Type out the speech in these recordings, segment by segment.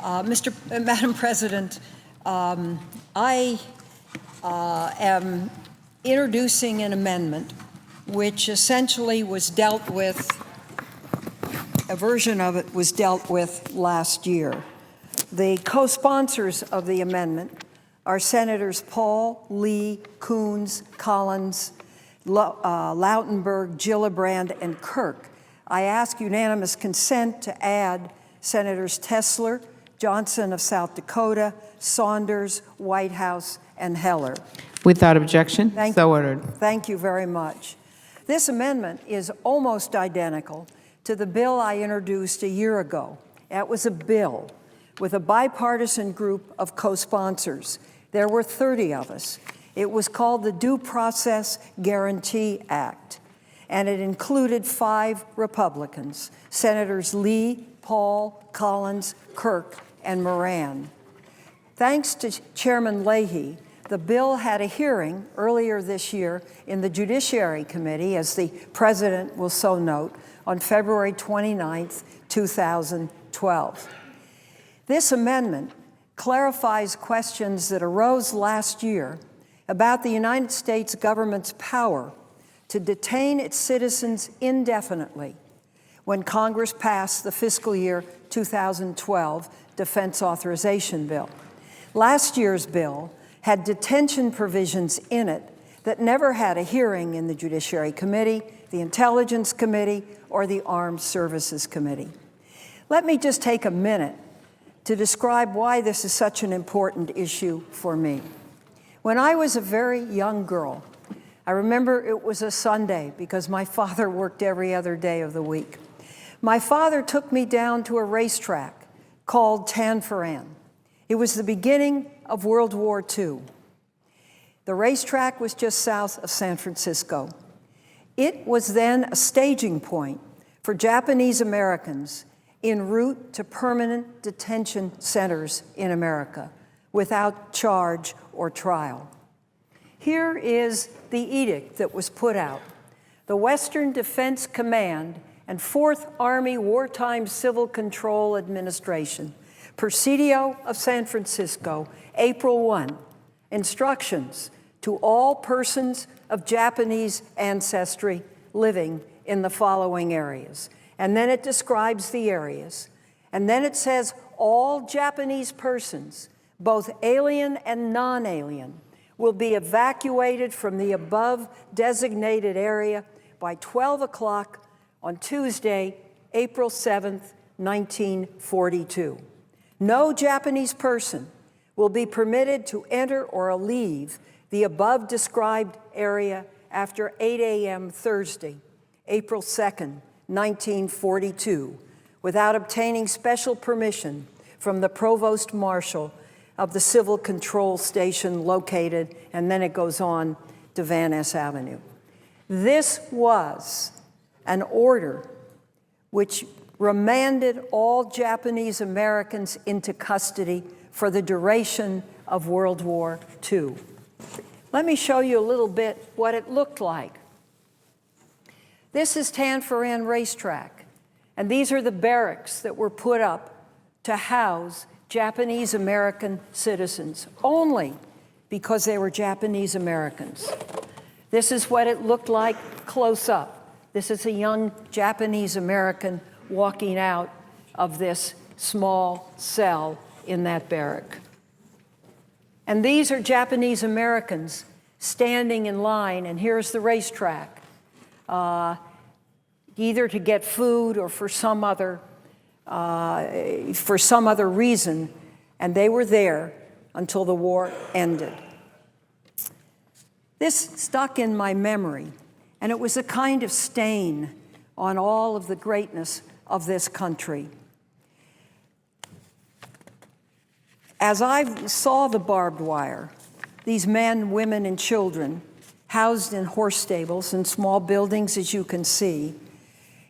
Madam President, I am introducing an amendment which essentially was dealt with, a version of it was dealt with last year. The co-sponsors of the amendment are Senators Paul, Lee, Coons, Collins, Lautenberg, Gillibrand, and Kirk. I ask unanimous consent to add Senators Tesler, Johnson of South Dakota, Saunders, Whitehouse, and Heller. Without objection, so ordered. Thank you very much. This amendment is almost identical to the bill I introduced a year ago. That was a bill with a bipartisan group of co-sponsors. There were 30 of us. It was called the Due Process Guarantee Act, and it included 5 Republicans, Senators Lee, Paul, Collins, Kirk, and Moran. Thanks to Chairman Leahy, the bill had a hearing earlier this year in the Judiciary Committee, as the President will so note, on February 29th, 2012. This amendment clarifies questions that arose last year about the United States government's power to detain its citizens indefinitely when Congress passed the fiscal year 2012 Defense Authorization Bill. Last year's bill had detention provisions in it that never had a hearing in the Judiciary Committee, the Intelligence Committee, or the Armed Services Committee. Let me just take a minute to describe why this is such an important issue for me. When I was a very young girl, I remember it was a Sunday because my father worked every other day of the week. My father took me down to a racetrack called Tanforan. It was the beginning of World War II. The racetrack was just south of San Francisco. It was then a staging point for Japanese Americans en route to permanent detention centers in America without charge or trial. Here is the edict that was put out. The Western Defense Command and 4th Army Wartime Civil Control Administration, Presidio of San Francisco, April 1. Instructions to all persons of Japanese ancestry living in the following areas. And then it describes the areas. And then it says all Japanese persons, both alien and non-alien, will be evacuated from the above designated area by 12 o'clock on Tuesday, April 7th, 1942. No Japanese person will be permitted to enter or leave the above described area after 8 a.m. Thursday, April 2nd, 1942, without obtaining special permission from the Provost Marshal of the Civil Control Station located, and then it goes on to Van Ness Avenue. This was an order which remanded all Japanese Americans into custody for the duration of World War II. Let me show you a little bit what it looked like. This is Tanforan Racetrack, and these are the barracks that were put up to house Japanese American citizens, only because they were Japanese Americans. This is what it looked like close up. This is a young Japanese American walking out of this small cell in that barrack. And these are Japanese Americans standing in line, and here's the racetrack, either to get food or for some other reason, and they were there until the war ended. This stuck in my memory, and it was a kind of stain on all of the greatness of this country. As I saw the barbed wire, these men, women, and children housed in horse stables and small buildings, as you can see,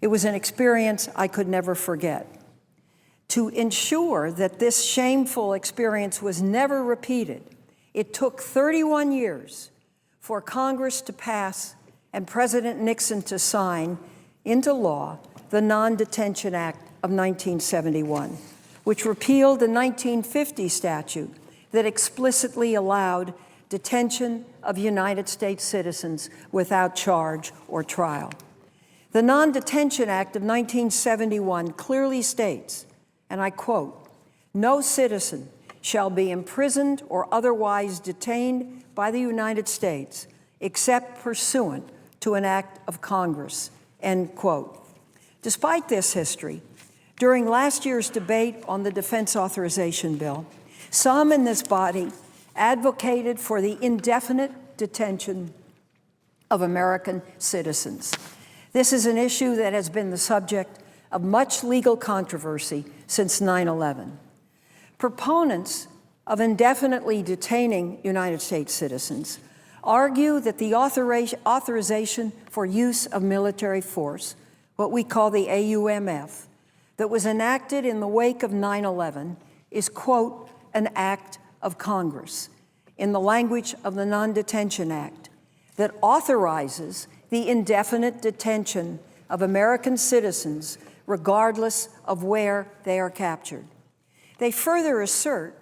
it was an experience I could never forget. To ensure that this shameful experience was never repeated, it took 31 years for Congress to pass and President Nixon to sign into law the Non-Detention Act of 1971. which repealed the 1950 statute that explicitly allowed detention of United States citizens without charge or trial. The Non-Detention Act of 1971 clearly states, and I quote, "No citizen shall be imprisoned or otherwise detained by the United States except pursuant to an act of Congress," end quote. Despite this history, during last year's debate on the Defense Authorization Bill, some in this body advocated for the indefinite detention of American citizens. This is an issue that has been the subject of much legal controversy since 9/11. Proponents of indefinitely detaining United States citizens argue that the authorization for use of military force, what we call the AUMF, that was enacted in the wake of 9/11 is, quote, "an act of Congress," in the language of the Non-Detention Act, that authorizes the indefinite detention of American citizens regardless of where they are captured. They further assert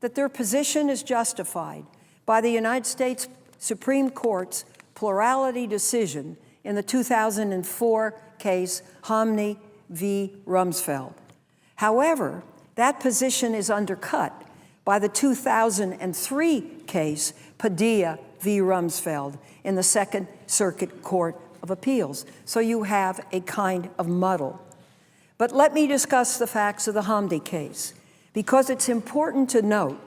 that their position is justified by the United States Supreme Court's plurality decision in the 2004 case Hamdi v. Rumsfeld. However, that position is undercut by the 2003 case Padilla v. Rumsfeld in the Second Circuit Court of Appeals. So you have a kind of muddle. But let me discuss the facts of the Hamdi case, because it's important to note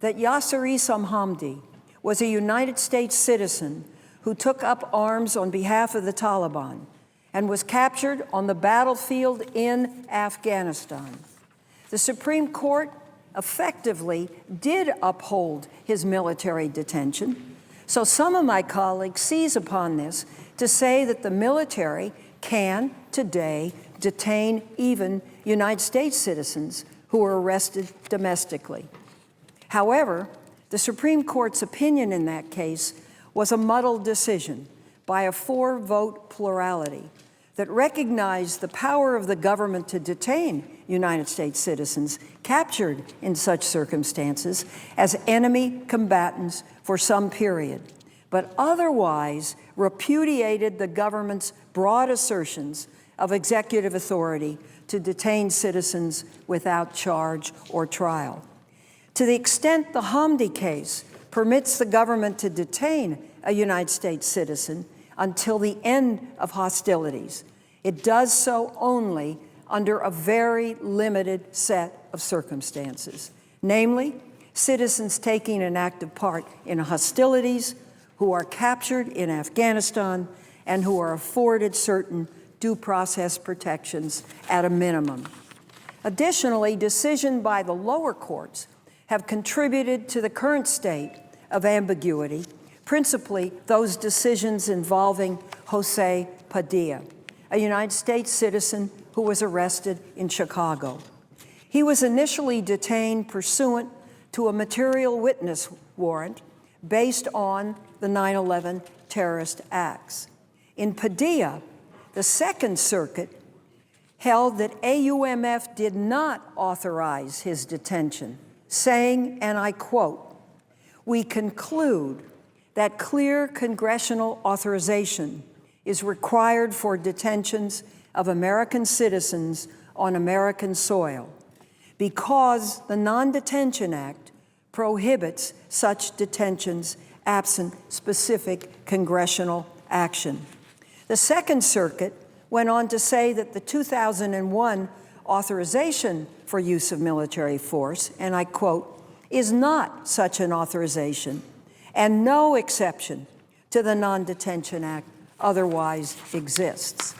that Yasser Issam Hamdi was a United States citizen who took up arms on behalf of the Taliban and was captured on the battlefield in Afghanistan. The Supreme Court effectively did uphold his military detention, so some of my colleagues seize upon this to say that the military can today detain even United States citizens who are arrested domestically. However, the Supreme Court's opinion in that case was a muddled decision by a 4-vote plurality that recognized the power of the government to detain United States citizens captured in such circumstances as enemy combatants for some period, but otherwise repudiated the government's broad assertions of executive authority to detain citizens without charge or trial. To the extent the Hamdi case permits the government to detain a United States citizen until the end of hostilities, it does so only under a very limited set of circumstances, namely, citizens taking an active part in hostilities, who are captured in Afghanistan, and who are afforded certain due process protections at a minimum. Additionally, decisions by the lower courts have contributed to the current state of ambiguity, principally those decisions involving Jose Padilla, a United States citizen who was arrested in Chicago. He was initially detained pursuant to a material witness warrant based on the 9/11 terrorist acts. In Padilla, the Second Circuit held that AUMF did not authorize his detention, saying, and I quote, "We conclude that clear congressional authorization is required for detentions of American citizens on American soil because the Non-Detention Act prohibits such detentions absent specific congressional action." The Second Circuit went on to say that the 2001 authorization for use of military force, and I quote, "is not such an authorization, and no exception to the Non-Detention Act otherwise exists."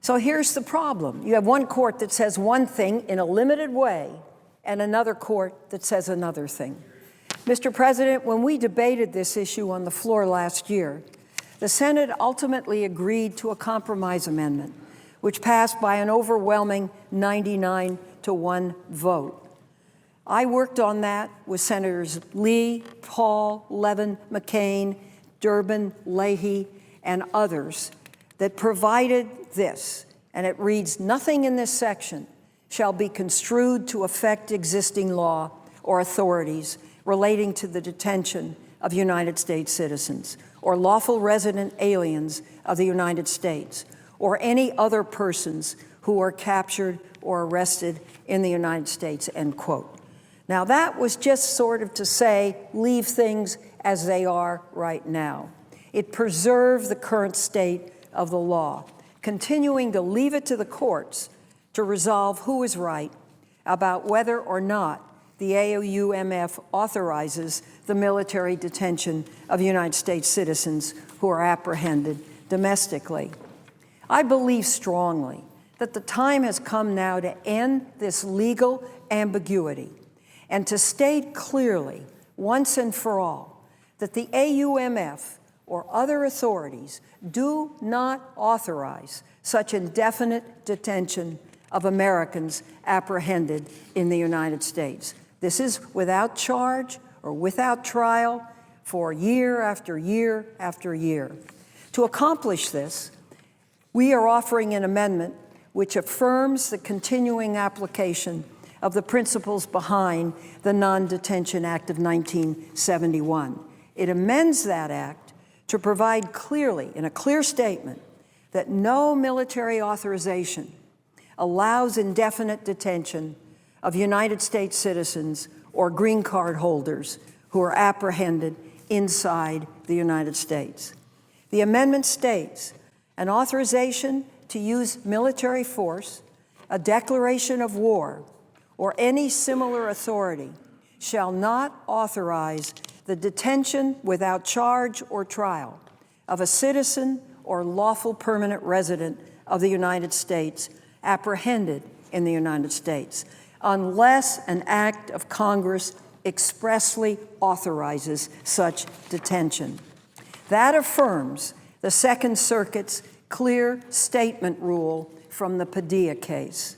So here's the problem. You have one court that says one thing in a limited way, and another court that says another thing. Mr. President, when we debated this issue on the floor last year, the Senate ultimately agreed to a compromise amendment, which passed by an overwhelming 99-to-1 vote. I worked on that with Senators Lee, Paul, Levin, McCain, Durbin, Leahy, and others that provided this, and it reads, "Nothing in this section shall be construed to affect existing law or authorities relating to the detention of United States citizens or lawful resident aliens of the United States or any other persons who are captured or arrested in the United States," end quote. Now that was just sort of to say, leave things as they are right now. It preserved the current state of the law, continuing to leave it to the courts to resolve who is right about whether or not the AUMF authorizes the military detention of United States citizens who are apprehended domestically. I believe strongly that the time has come now to end this legal ambiguity and to state clearly, once and for all, that the AUMF or other authorities do not authorize such indefinite detention of Americans apprehended in the United States. This is without charge or without trial for year after year after year. To accomplish this, we are offering an amendment which affirms the continuing application of the principles behind the Non-Detention Act of 1971. It amends that act to provide clearly, in a clear statement, that no military authorization allows indefinite detention of United States citizens or green card holders who are apprehended inside the United States. The amendment states an authorization to use military force, a declaration of war, or any similar authority shall not authorize the detention without charge or trial of a citizen or lawful permanent resident of the United States apprehended in the United States, unless an act of Congress expressly authorizes such detention. That affirms the Second Circuit's clear statement rule from the Padilla case.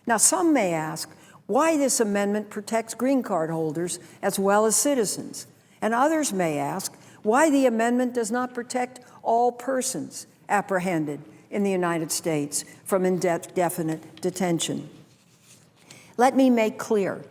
Now, some may ask why this amendment protects green card holders as well as citizens, and others may ask why the amendment does not protect all persons apprehended in the United States from indefinite detention. Let me make clear,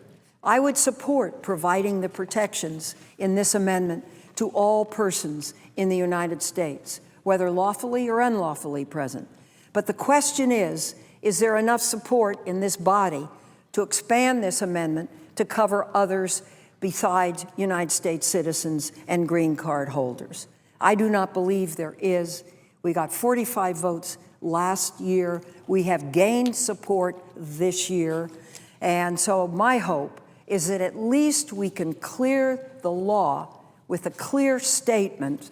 I would support providing the protections in this amendment to all persons in the United States, whether lawfully or unlawfully present. But the question is there enough support in this body to expand this amendment to cover others besides United States citizens and green card holders? I do not believe there is. We got 45 votes last year. We have gained support this year. And so my hope is that at least we can clear the law with a clear statement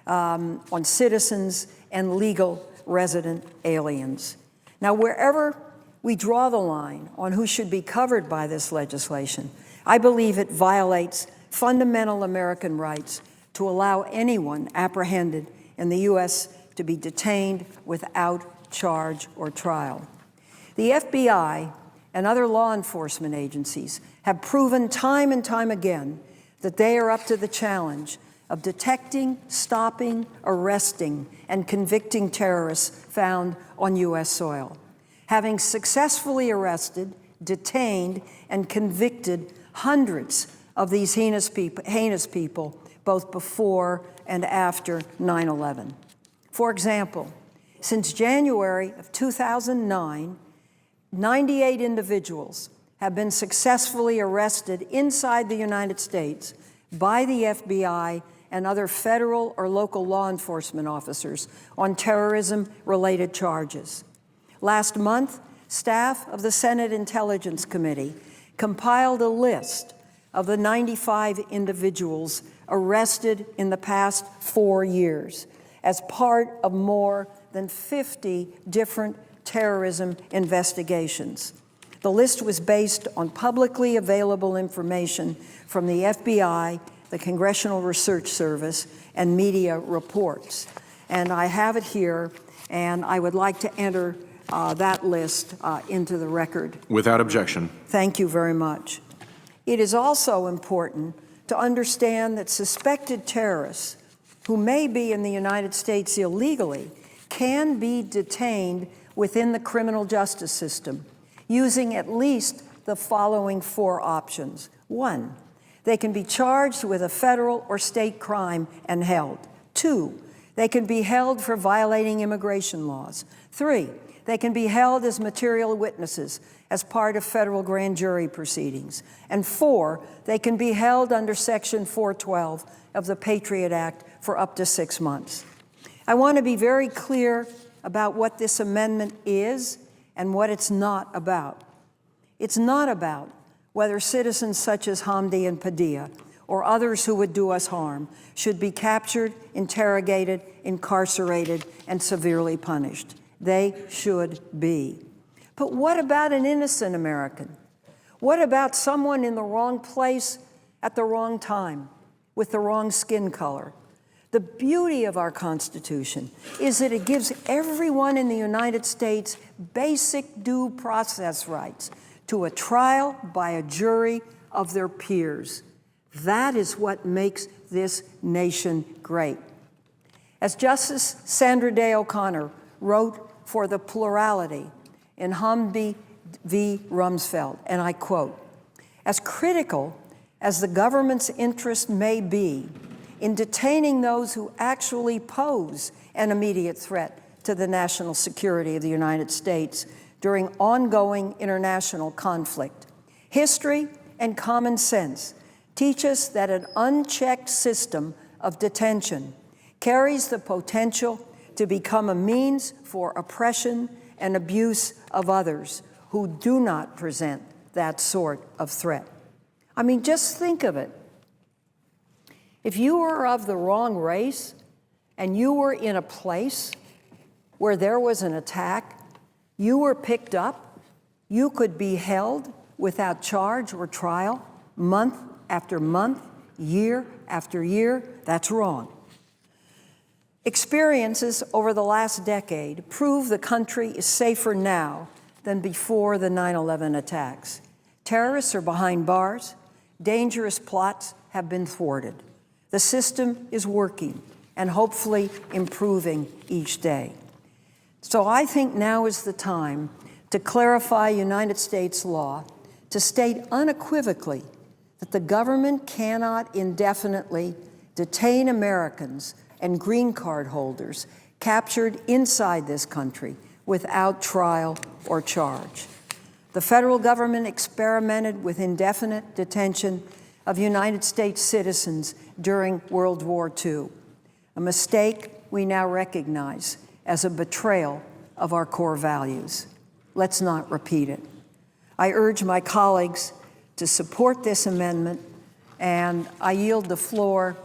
on citizens and legal resident aliens. Now, wherever we draw the line on who should be covered by this legislation, I believe it violates fundamental American rights to allow anyone apprehended in the U.S. to be detained without charge or trial. The FBI and other law enforcement agencies have proven time and time again that they are up to the challenge of detecting, stopping, arresting, and convicting terrorists found on U.S. soil. Having successfully arrested, detained, and convicted hundreds of these heinous people, both before and after 9/11. For example, since January of 2009, 98 individuals have been successfully arrested inside the United States by the FBI and other federal or local law enforcement officers on terrorism-related charges. Last month, staff of the Senate Intelligence Committee compiled a list of the 95 individuals arrested in the past 4 years as part of more than 50 different terrorism investigations. The list was based on publicly available information from the FBI, the Congressional Research Service, and media reports. And I have it here, and I would like to enter that list into the record. Without objection. Thank you very much. It is also important to understand that suspected terrorists who may be in the United States illegally can be detained within the criminal justice system using at least the following 4 options. 1, they can be charged with a federal or state crime and held. 2, they can be held for violating immigration laws. 3, they can be held as material witnesses as part of federal grand jury proceedings. And 4, they can be held under Section 412 of the Patriot Act for up to 6 months. I want to be very clear about what this amendment is and what it's not about. It's not about whether citizens such as Hamdi and Padilla or others who would do us harm should be captured, interrogated, incarcerated, and severely punished. They should be. But what about an innocent American? What about someone in the wrong place at the wrong time with the wrong skin color? The beauty of our Constitution is that it gives everyone in the United States basic due process rights to a trial by a jury of their peers. That is what makes this nation great. As Justice Sandra Day O'Connor wrote for the plurality in Hamdi v. Rumsfeld, and I quote, "As critical as the government's interest may be in detaining those who actually pose an immediate threat to the national security of the United States during ongoing international conflict, history and common sense teach us that an unchecked system of detention carries the potential to become a means for oppression and abuse of others who do not present that sort of threat." I mean, just think of it. If you were of the wrong race and you were in a place where there was an attack, you were picked up, you could be held without charge or trial month after month, year after year. That's wrong. Experiences over the last decade prove the country is safer now than before the 9/11 attacks. Terrorists are behind bars. Dangerous plots have been thwarted. The system is working and hopefully improving each day. So I think now is the time to clarify United States law to state unequivocally that the government cannot indefinitely detain Americans and green card holders captured inside this country without trial or charge. The federal government experimented with indefinite detention of United States citizens during World War II, a mistake we now recognize as a betrayal of our core values. Let's not repeat it. I urge my colleagues to support this amendment, and I yield the floor